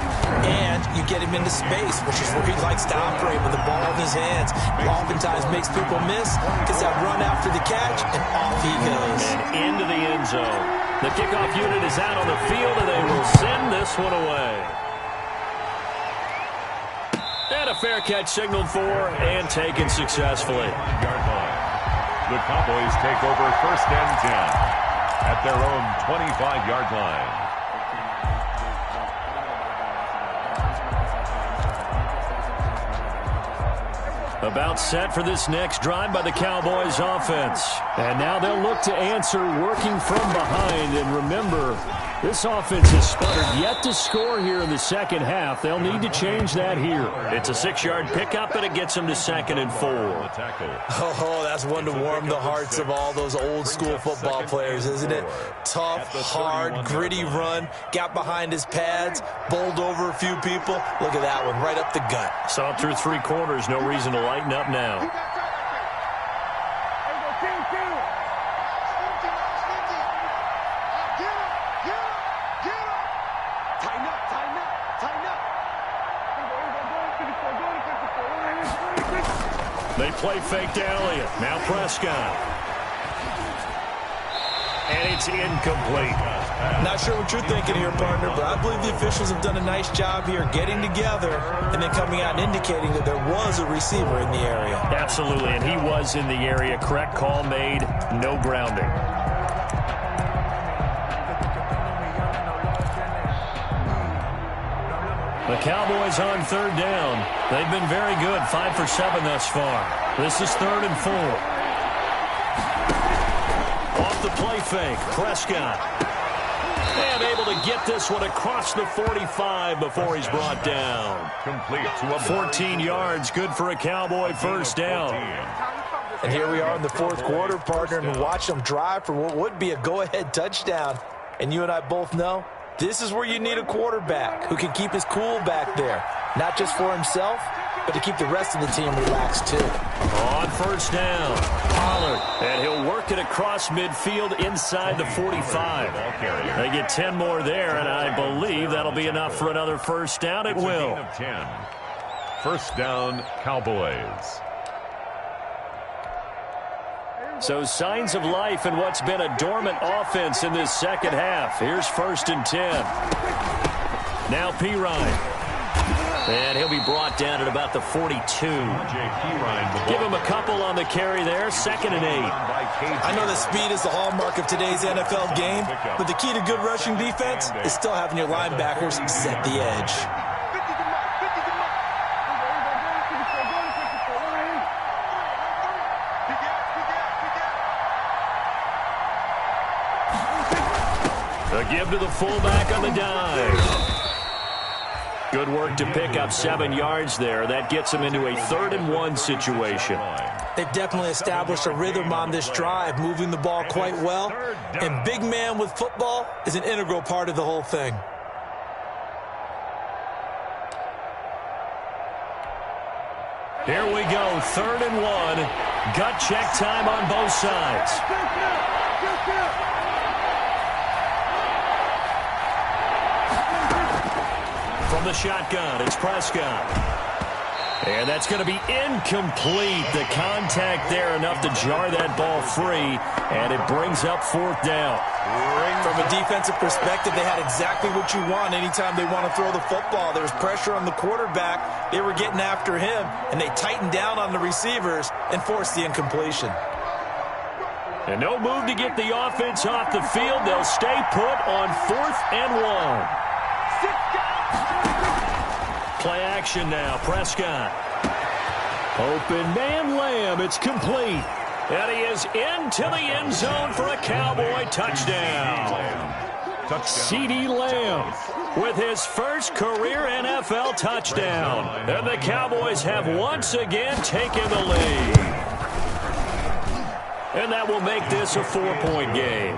and you get him into space, which is where he likes to operate with the ball in his hands. He oftentimes makes people miss, gets that run after the catch, and off he goes. And into the end zone. The kickoff unit is out on the field, and they will send this one away. And a fair catch signaled for and taken successfully. The Cowboys take over 1st and 10 at their own 25-yard line. About set for this next drive by the Cowboys offense. And now they'll look to answer working from behind. And remember, This offense has sputtered yet to score here in the second half. They'll need to change that here. It's a 6-yard pickup, and it gets them to 2nd and 4. Oh, that's one to warm the hearts of all those old-school football players, isn't it? Tough, hard, gritty run, got behind his pads, bowled over a few people. Look at that one, right up the gut. Saw it through 3 quarters, no reason to lighten up now. They play fake to Elliott. Now Prescott. And it's incomplete. Not sure what you're thinking here, partner, but I believe the officials have done a nice job here getting together and then coming out and indicating that there was a receiver in the area. Absolutely, and he was in the area. Correct call made. No grounding. The Cowboys on 3rd down. They've been very good, 5 for 7 thus far. This is 3rd and 4. Off the play fake, Prescott. And able to get this one across the 45 before he's brought down. Complete to a 14 yards, good for a Cowboy first down. And here we are in the 4th quarter, partner, and watch them drive for what would be a go-ahead touchdown. And you and I both know this is where you need a quarterback who can keep his cool back there, not just for himself, but to keep the rest of the team relaxed too. On first down, Pollard, and he'll work it across midfield inside the 45. They get 10 more there, and I believe that'll be enough for another first down. It will. 10. First down, Cowboys. So signs of life in what's been a dormant offense in this second half. Here's 1st and 10. Now Pirine. And he'll be brought down at about the 42. Give him a couple on the carry there. 2nd and 8. I know that speed is the hallmark of today's NFL game, but the key to good rushing defense is still having your linebackers set the edge. A give to the fullback on the dive. Good work to pick up 7 yards there. That gets them into a 3rd and 1 situation. They've definitely established a rhythm on this drive, moving the ball quite well. And big man with football is an integral part of the whole thing. Here we go, 3rd and 1. Gut check time on both sides. From the shotgun, it's Prescott. And that's going to be incomplete. The contact there enough to jar that ball free, and it brings up 4th down. From a defensive perspective, they had exactly what you want anytime they want to throw the football. There was pressure on the quarterback. They were getting after him, and they tightened down on the receivers and forced the incompletion. And no move to get the offense off the field. They'll stay put on 4th and 1. Play action now, Prescott. Open man Lamb, it's complete. And he is into the end zone for a Cowboy touchdown. CeeDee Lamb with his first career NFL touchdown. And the Cowboys have once again taken the lead. And that will make this a 4-point game.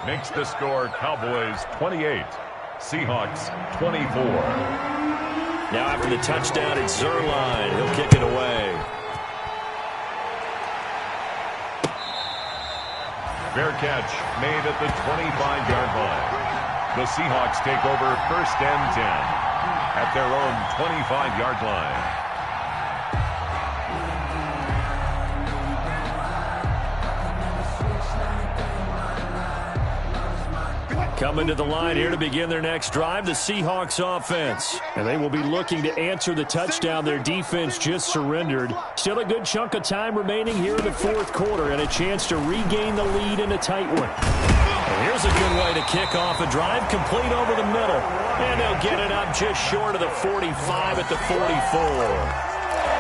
Makes the score Cowboys 28, Seahawks 24. Now after the touchdown, it's Zerline. He'll kick it away. Fair catch made at the 25-yard line. The Seahawks take over 1st and 10 at their own 25-yard line. Coming to the line here to begin their next drive, the Seahawks offense. And they will be looking to answer the touchdown their defense just surrendered. Still a good chunk of time remaining here in the 4th quarter and a chance to regain the lead in a tight one. And here's a good way to kick off a drive, complete over the middle. And they'll get it up just short of the 45 at the 44.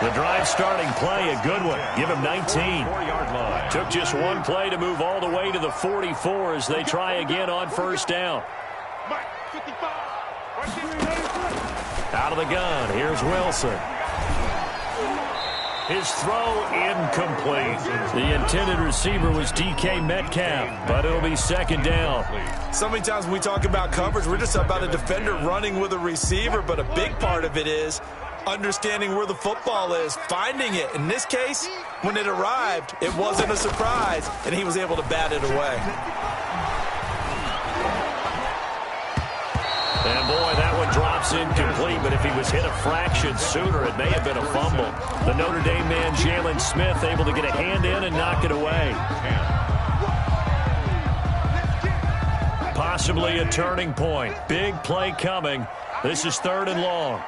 The drive starting play, a good one. Give him 19. Took just one play to move all the way to the 44 as they try again on 1st down. Out of the gun, here's Wilson. His throw incomplete. The intended receiver was DK Metcalf, but it'll be second down. So many times when we talk about coverage, we're just about a defender running with a receiver, but a big part of it is understanding where the football is, finding it. In this case, when it arrived, it wasn't a surprise, and he was able to bat it away. And boy, that one drops incomplete, but if he was hit a fraction sooner, it may have been a fumble. The Notre Dame man, Jalen Smith, able to get a hand in and knock it away. Possibly a turning point. Big play coming. This is 3rd and long.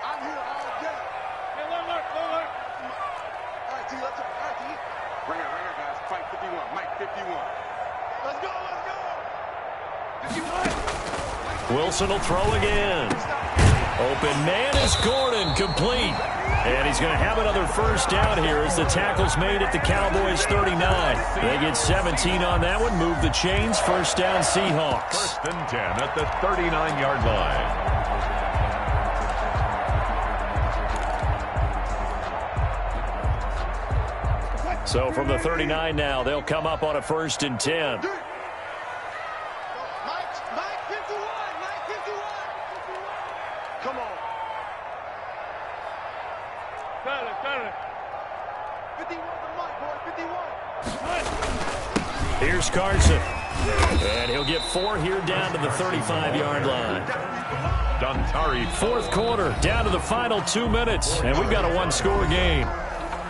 Bring it, guys. Fight 51. Mike 51. Let's go. Wilson will throw again. Open man is Gordon, complete. And he's going to have another first down here as the tackle's made at the Cowboys 39. They get 17 on that one, move the chains, first down Seahawks. 1st and 10 at the 39-yard line. So from the 39 now, they'll come up on a 1st and 10. Come on. 51 to Mike, boy. 51. Here's Carson. And he'll get 4 here down to the 35-yard line. Dontari. 4th quarter, down to the final 2 minutes. And we've got a 1-score game.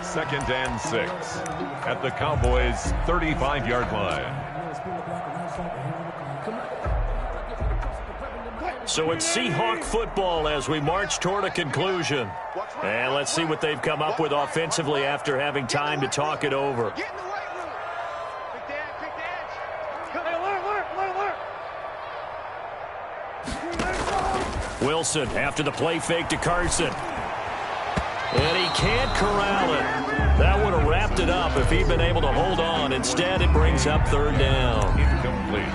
2nd and 6 at the Cowboys' 35-yard line. So it's Seahawk football as we march toward a conclusion. And let's see what they've come up with offensively after having time to talk it over. Get in the weight room. Pick the edge. Wilson after the play fake to Carson. And he can't corral it. That would have wrapped it up if he'd been able to hold on. Instead, it brings up 3rd down. Incomplete.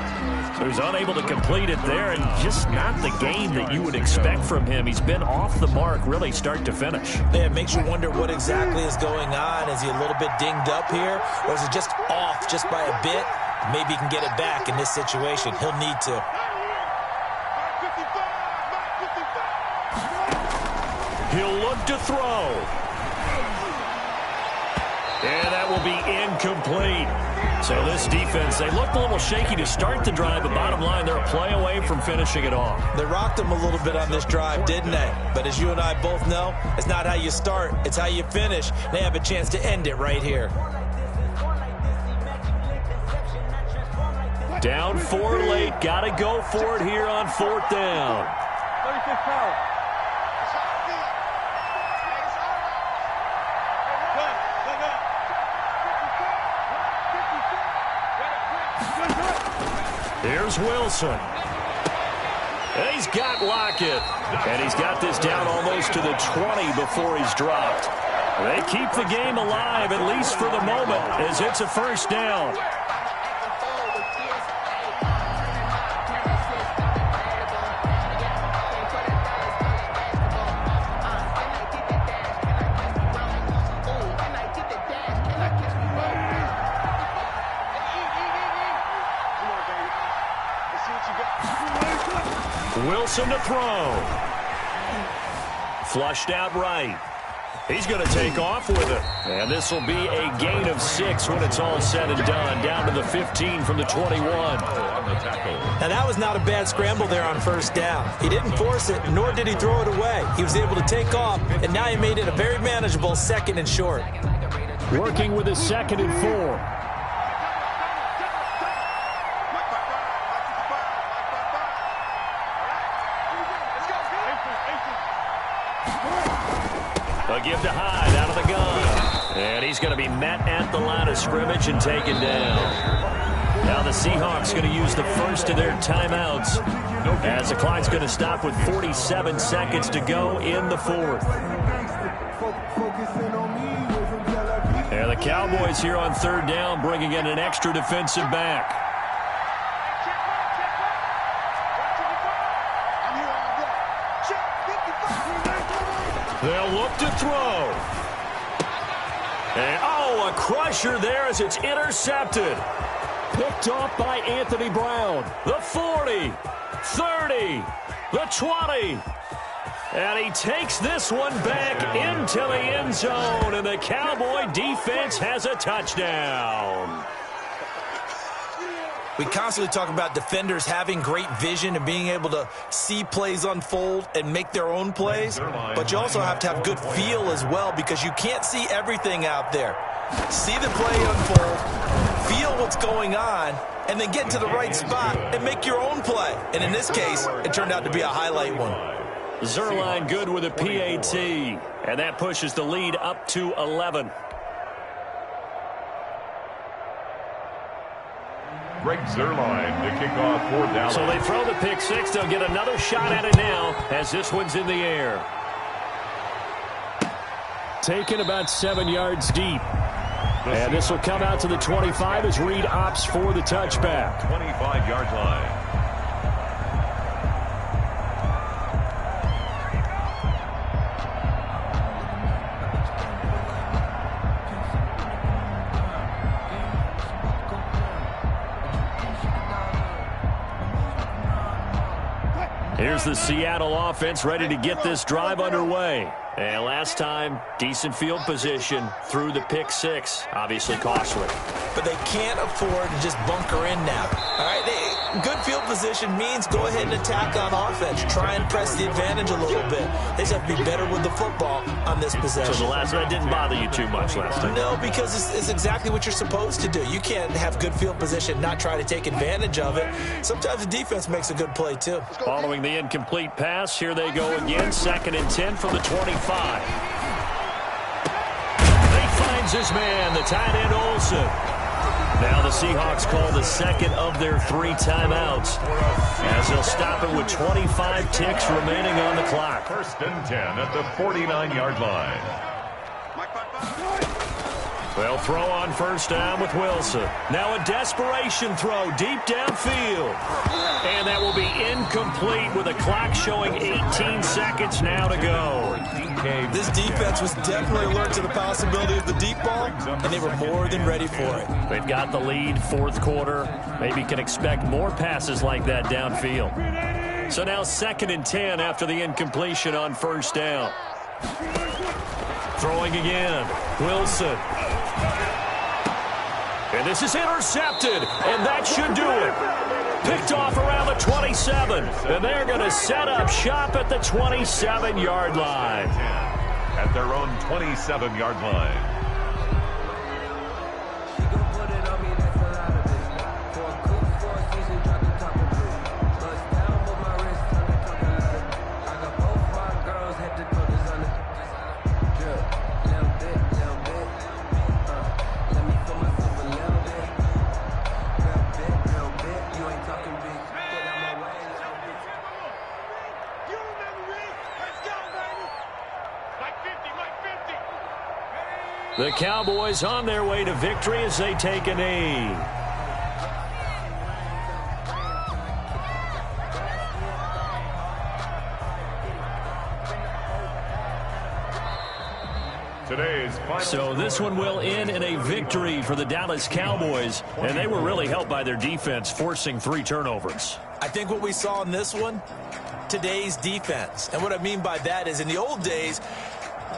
So he's unable to complete it there, and just not the game that you would expect from him. He's been off the mark really start to finish. Yeah, it makes you wonder what exactly is going on. Is he a little bit dinged up here, or is it just off just by a bit? Maybe he can get it back in this situation. He'll need to. He'll look to throw. And that will be incomplete. So this defense, they looked a little shaky to start the drive, but bottom line, they're a play away from finishing it off. They rocked him a little bit on this drive, didn't they? But as you and I both know, it's not how you start, it's how you finish. They have a chance to end it right here. Down 4 late, got to go for it here on 4th down. 36 power. Here's Wilson. And he's got Lockett. And he's got this down almost to the 20 before he's dropped. They keep the game alive, at least for the moment, as it's a first down. Wilson to throw. Flushed out right. He's going to take off with it. And this will be a gain of 6 when it's all said and done. Down to the 15 from the 21. Now that was not a bad scramble there on 1st down. He didn't force it, nor did he throw it away. He was able to take off, and now he made it a very manageable 2nd and short. Working with his 2nd and 4. A give to Hyde out of the gun. And he's going to be met at the line of scrimmage and taken down. Now the Seahawks going to use the first of their timeouts as the clock's going to stop with 47 seconds to go in the 4th. And the Cowboys here on 3rd down bringing in an extra defensive back. They'll look to throw. And, oh, a crusher there as it's intercepted. Picked off by Anthony Brown. The 40, 30, the 20. And he takes this one back into the end zone, and the Cowboy defense has a touchdown. We constantly talk about defenders having great vision and being able to see plays unfold and make their own plays, but you also have to have good feel as well because you can't see everything out there. See the play unfold, feel what's going on, and then get to the right spot and make your own play. And in this case, it turned out to be a highlight one. Zerline good with a PAT, and that pushes the lead up to 11. Greg Zerline to kick off for Dallas. So they throw the pick six. They'll get another shot at it now as this one's in the air. Taken about 7 yards deep. And this will come out to the 25 as Reed opts for the touchback. 25-yard line. Here's the Seattle offense ready to get this drive underway. And last time, decent field position through the pick six. Obviously costly. But they can't afford to just bunker in now. All right, good field position means go ahead and attack on offense. Try and press the advantage a little bit. They just have to be better with the football on this possession. So the last one didn't bother you too much last time? No, because it's exactly what you're supposed to do. You can't have good field position, not try to take advantage of it. Sometimes the defense makes a good play, too. Following the incomplete pass, here they go again. 2nd and 10 from the 25. He finds his man, the tight end Olsen. Now the Seahawks call the second of their 3 timeouts as they'll stop it with 25 ticks remaining on the clock. 1st and 10 at the 49-yard line. They'll throw on 1st down with Wilson. Now a desperation throw deep downfield. And that will be incomplete with a clock showing 18 seconds now to go. This defense was definitely alert to the possibility of the deep ball, and they were more than ready for it. They've got the lead, 4th quarter. Maybe can expect more passes like that downfield. So now 2nd and 10 after the incompletion on 1st down. Throwing again. Wilson. And this is intercepted, and that should do it. Picked off around the 27, and they're going to set up shop at the 27-yard line. At their own 27-yard line. The Cowboys on their way to victory as they take a knee. So this one will end in a victory for the Dallas Cowboys, and they were really helped by their defense, forcing 3 turnovers. I think what we saw in this one, today's defense. And what I mean by that is in the old days,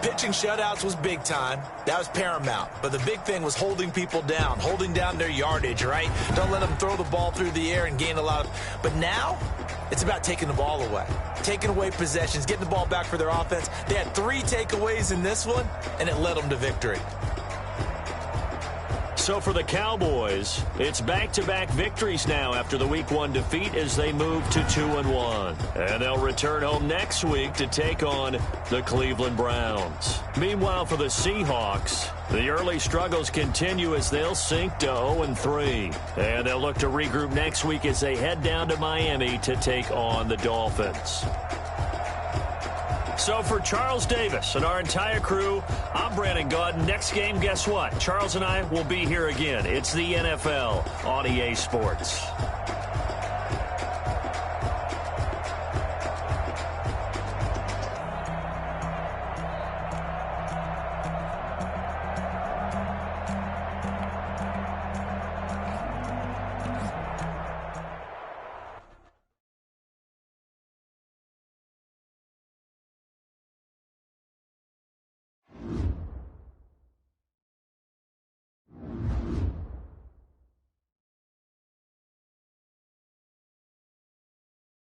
pitching shutouts was big time. That was paramount. But the big thing was holding people down, holding down their yardage, right? Don't let them throw the ball through the air and gain a lot of... But now, it's about taking the ball away. Taking away possessions, getting the ball back for their offense. They had 3 takeaways in this one, and it led them to victory. So for the Cowboys, it's back-to-back victories now after the Week 1 defeat as they move to 2-1. And they'll return home next week to take on the Cleveland Browns. Meanwhile, for the Seahawks, the early struggles continue as they'll sink to 0-3. And they'll look to regroup next week as they head down to Miami to take on the Dolphins. So for Charles Davis and our entire crew, I'm Brandon Gaudin. Next game, guess what? Charles and I will be here again. It's the NFL on EA Sports.